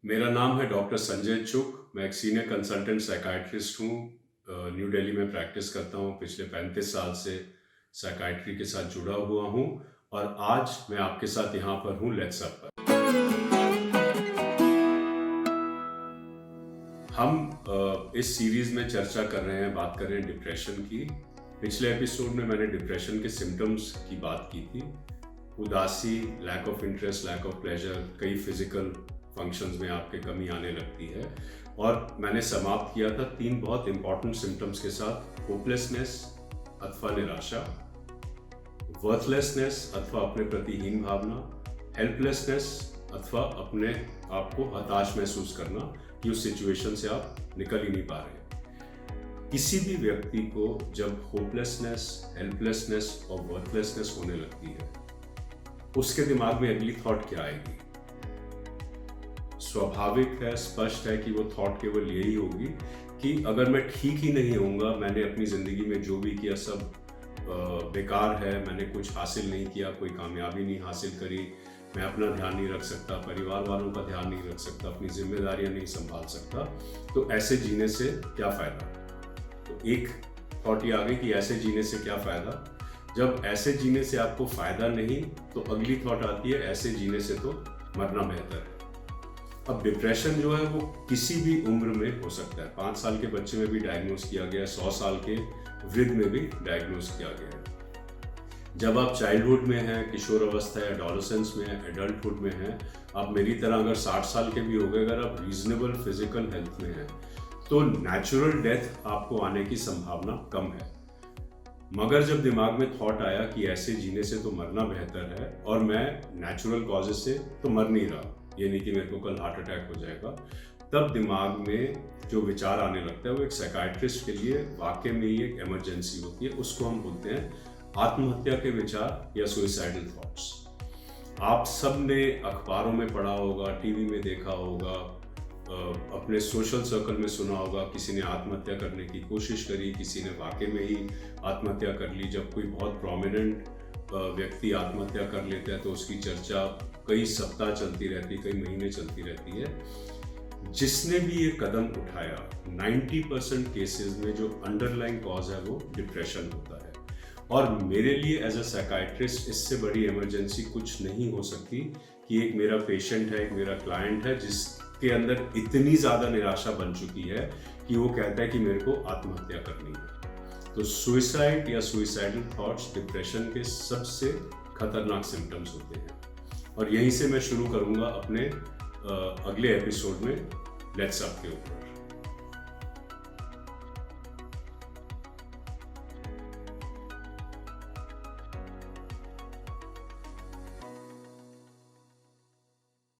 मेरा नाम है डॉक्टर संजय चुग। मैं एक सीनियर कंसल्टेंट साइकाइट्रिस्ट हूँ। न्यू दिल्ली में प्रैक्टिस करता हूँ। पिछले 35 साल से साइकाइट्री के साथ जुड़ा हुआ हूँ और आज मैं आपके साथ यहाँ पर हूँ लेट्स अप पर। हम इस सीरीज में चर्चा कर रहे हैं, बात कर रहे हैं डिप्रेशन की। पिछले एपिसोड में मैंने डिप्रेशन के सिम्टम्स की बात की थी। उदासी, lack of interest, lack of pleasure, कई फिजिकल फंक्शंस में आपके कमी आने लगती है और मैंने समाप्त किया था 3 बहुत इंपॉर्टेंट सिम्टम्स के साथ: होपलेसनेस अथवा निराशा, वर्थलेसनेस अथवा अपने प्रति हीन भावना, हेल्पलेसनेस अथवा अपने आप को हताश महसूस करना कि उस सिचुएशन से आप निकल ही नहीं पा रहे। किसी भी व्यक्ति को जब होपलेसनेस, हेल्पलेसनेस और वर्थलेसनेस होने लगती है, उसके दिमाग में अगली थॉट क्या आएगी? स्वाभाविक है, स्पष्ट है कि वो थॉट केवल यही होगी कि अगर मैं ठीक ही नहीं होऊंगा, मैंने अपनी जिंदगी में जो भी किया सब बेकार है, मैंने कुछ हासिल नहीं किया, कोई कामयाबी नहीं हासिल करी, मैं अपना ध्यान नहीं रख सकता, परिवार वालों का ध्यान नहीं रख सकता, अपनी जिम्मेदारियां नहीं संभाल सकता, तो ऐसे जीने से क्या फायदा? तो एक थॉट ये आ गई कि ऐसे जीने से क्या फायदा। जब ऐसे जीने से आपको फायदा नहीं, तो अगली थॉट आती है ऐसे जीने से तो मरना बेहतर है। अब डिप्रेशन जो है वो किसी भी उम्र में हो सकता है। 5 साल के बच्चे में भी डायग्नोज किया गया है, 100 साल के वृद्ध में भी डायग्नोज किया गया है। जब आप चाइल्डहुड में हैं, किशोर अवस्था है, एडोलेसेंस में है, एडल्टहुड में हैं, आप मेरी तरह अगर 60 साल के भी हो गए, अगर आप रीजनेबल फिजिकल हेल्थ में हैं, तो नेचुरल डेथ आपको आने की संभावना कम है। मगर जब दिमाग में थॉट आया कि ऐसे जीने से तो मरना बेहतर है और मैं नेचुरल कॉजेज से तो मर नहीं रहा, ये नहीं कि मेरे को कल हार्ट अटैक हो जाएगा, तब दिमाग में जो विचार आने लगता है वो एक साइकाइट्रिस्ट के लिए वाकई में ही एक इमरजेंसी होती है। उसको हम बोलते हैं आत्महत्या के विचार या सुइसाइडल थॉट्स। आप सब ने अखबारों में पढ़ा होगा, टीवी में देखा होगा, अपने सोशल सर्कल में सुना होगा, किसी ने आत्महत्या करने की कोशिश करी, किसी ने वाकई में ही आत्महत्या कर ली। जब कोई बहुत प्रोमिनेंट व्यक्ति आत्महत्या कर लेता है तो उसकी चर्चा कई सप्ताह चलती रहती, कई महीने चलती रहती है। जिसने भी ये कदम उठाया, 90% केसेस में जो अंडरलाइंग कॉज है वो डिप्रेशन होता है। और मेरे लिए एज अ साइकाइट्रिस्ट इससे बड़ी इमरजेंसी कुछ नहीं हो सकती कि एक मेरा पेशेंट है, एक मेरा क्लाइंट है जिसके अंदर इतनी ज़्यादा निराशा बन चुकी है कि वो कहता है कि मेरे को आत्महत्या करनी है। तो सुइसाइड या सुइसाइडल थॉट्स डिप्रेशन के सबसे खतरनाक सिम्टम्स होते हैं और यहीं से मैं शुरू करूंगा अपने अगले एपिसोड में लेट्स अप के ऊपर।